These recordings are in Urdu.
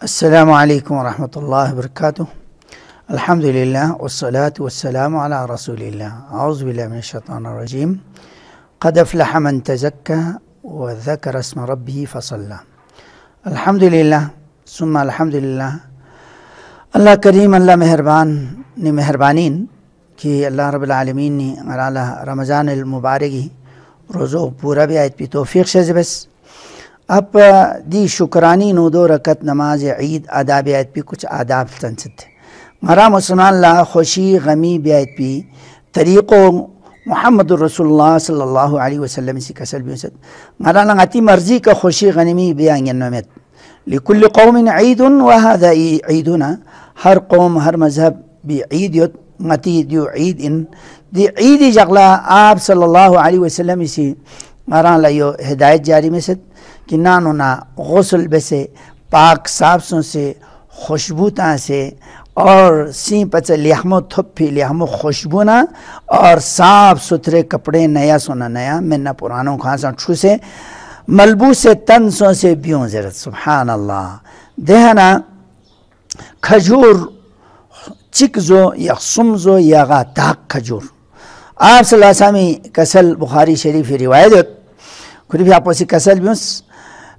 السلام علیکم ورحمۃ اللہ وبرکاتہ۔ الحمد للہ والصلاة والسلام علی رسول اللہ۔ اعوذ باللہ من الشیطان الرجیم۔ قد افلح من تزکى وذکر اسم ربہ فصلی۔ الحمد للہ ثم الحمد للہ۔ اللہ کریم، اللہ مہربانین کہ اللہ رب العالمین نے علی رمضان المبارکی روزو پورا بھی آیت پی توفیق شزبس اب دی شکرانی نو دو رکت نماز عید ادا بیایت پی کچھ آداب تنسد مرا مسلمان لا خوشی غمی بیایت پی طریقو محمد رسول اللہ صلی اللہ علیہ وسلم سی کسل بیوسد مرا لنگاتی مرضی کا خوشی غنیمی بیانگن نومیت لکل قوم عید وهذا عیدنا، ہر قوم ہر مذہب بھی عید یت غتی دیو عید ان دی عید جغلا آپ صلی اللہ علیہ وسلم سی مرا لایو ہدایت جاری میں سد کہ نانونا غسل بسے پاک صابسوں سے خوشبوتا سے اور سین پچ لحمو تھپی لحمو خوشبونا اور صاف ستھرے کپڑے نیا سونا نیا منہ پرانوں خاصا چھو سے ملبوس تنسوں سے بیوں زرد سبحان اللہ دہنا کھجور چکزو یا سمزو یا غا تاک کھجور آپ صلی اللہ علیہ وسلم کسل بخاری شریف روایت کریفی آپ اسی کسل بیونس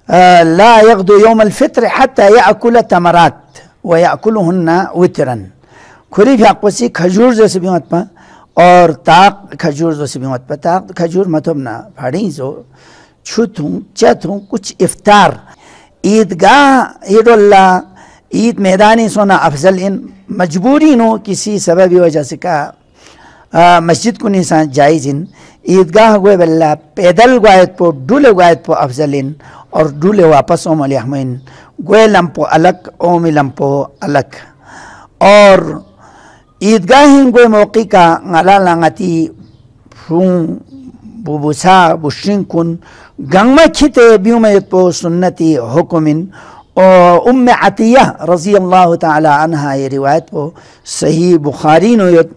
لا يغدو يوم الفطر حتى يأكل تمرات ويأكلهن وترا کریفی آپ اسی کھجور جو سے بیونت پا اور تاک کھجور جو سے بیونت پا تاک کھجور مطلب نا پھاڑیں زو چھتوں چتوں کچھ افطار عیدگاہ عید اللہ عید میدانی سونا افضل ان مجبوری نو کسی سببی وجہ سے کا مسجد کو نسان جائز ان عیدگاہ گوئے بلّہ پیدل گوائد پو ڈولے گوائد پو افضل ان اور ڈولے واپس اوم الیحمین گوئے لمپو الگ اومی لمپو الگ اور عیدگاہ گوئے موقع کا غلا لانگتی فرون بوبوسا بشرین کن گنگمہ کھتے بیومیت پو سنتی حکمن ام عطیہ رضی اللہ تعالی عنہ یہ روایت پو صحیح بخاری نویت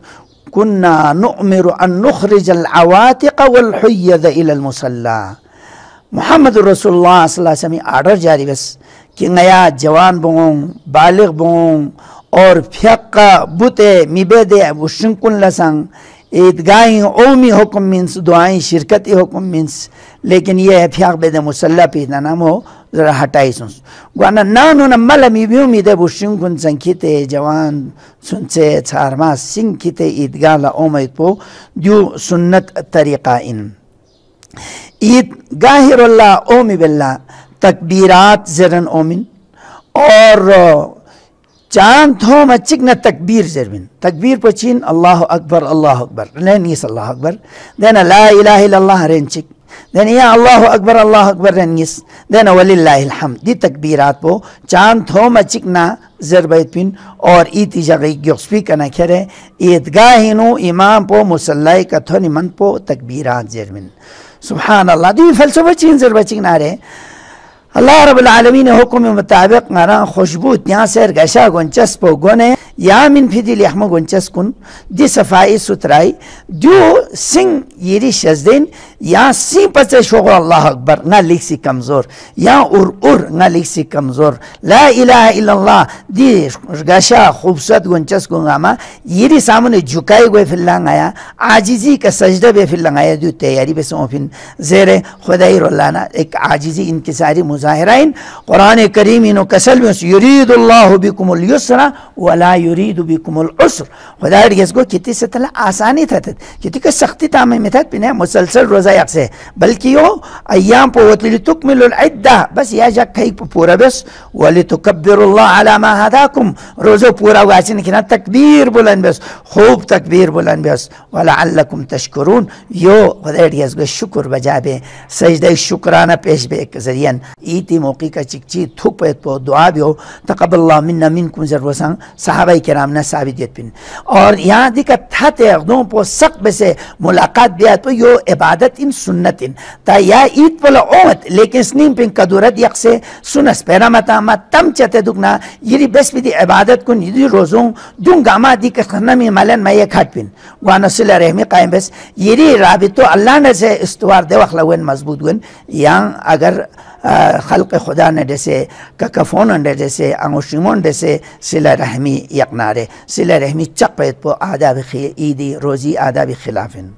کننا نؤمر ان نخرج العواتق والحید الى المصلی محمد رسول اللہ صلی اللہ علیہ وسلم آرڈر جاری بس کہ نیا جوان بون بالغ بون اور فیقہ بوتے میبیدے وشنکن لسنگ عیدگاہیں اومی حکم منس دعائیں شرکتی حکم منس لیکن یہ فیق بیدے مسلح پیدنا نام ہو ذرا ہٹائی سنس گوانا نانو نمالا میبیو میدے بشنکن سنکیتے جوان سنسے چھارما سنکیتے عیدگاہ لا اومید پو دیو سنت طریقہ ان عیدگاہ اللہ اومی باللہ تکبیرات زرن اومن اور چاند تھو مچک نہ تکبیر زربن تکبیر پچین اللہ اکبر لینیس اللہ اکبر دینا لا الہ الا اللہ رینچک دینا یا اللہ اکبر رینیس دینا وللہ الحمد دی تکبیرات پو چاند تھو مچک نہ زربیت پن اور ایتی جگئی گیوسپی کا نہ کھرے عیدگاہ نو امام پو مسلح کا تھونی من پو تکبیرات زربن سبحان اللہ دی فلسفہ چین زربچک نہ رہے اللہ رب العالمین حکم مطابق نارا خوشبو تیاں سیر گشا گنچس پو گنے یا من فیدی لحم گنچس کن دی صفائی سترائی دیو سنگ یری شزدین یا سی پس شغل اللہ اکبر نا لکھ سی کمزور یا نا لکھ سی کمزور لا الہ الا اللہ دی گشا خوبصورت گنچس کن گاما یری سامنے جھکائی گوئے فی اللہ آیا عاجزی کا سجدہ بے فی اللہ آیا دیو تیاری بے سوفن زیر خدای رولانا ایک عاجزی انکساری ظاہرین قرآن کریم انو کسل میں یرید اللہ بکم اليسر ولا یرید بکم العسر خدا رگز کو کتی سے تلا آسانی تھا کتی کہ سختی تامی میں تھا پنہ مسلسل روزہ یک سے بلکہ یو ایام پو وطلی تکمل العدہ بس یا جا کئی پورا بس ولتکبر اللہ علی ما حداکم روزو پورا واسن کنا تکبیر بلند بس خوب تکبیر بلند بس ولعلکم تشکرون یو خدا رگز کو شکر بجا بے سجدہ شکرانہ پیش بے ایک ذریعہ ایتی موقع کا چکچی تھوک پیت پو دعا بیو تقبل اللہ مننا منکم ضرورسان صحابہ کرام نے ثابت دیت پن اور یہاں دیکھا تھاتے اغدوں پو سق بسے ملاقات بیات پو یو عبادت ان سنت ان تا یا عید پولا اومت لیکن سنین پن کدورت یک سے سنس پیرا متا ما تم چتے دکنا یری بس بھی دی عبادت کن یدی روزوں دونگا ما دی کہ خنمی ملن میں یک ہٹ پن وانا صلح رحمی قائم بس یری رابطو اللہ نے سے استوار دے وقت لگوین مضبوط گن یا اگر خلق خدا ندسه ککفون ندسه انگوشیمون دسه سله رحمی یک ناره سله رحمی چق باید با آداب ایدی روزی آداب خلافن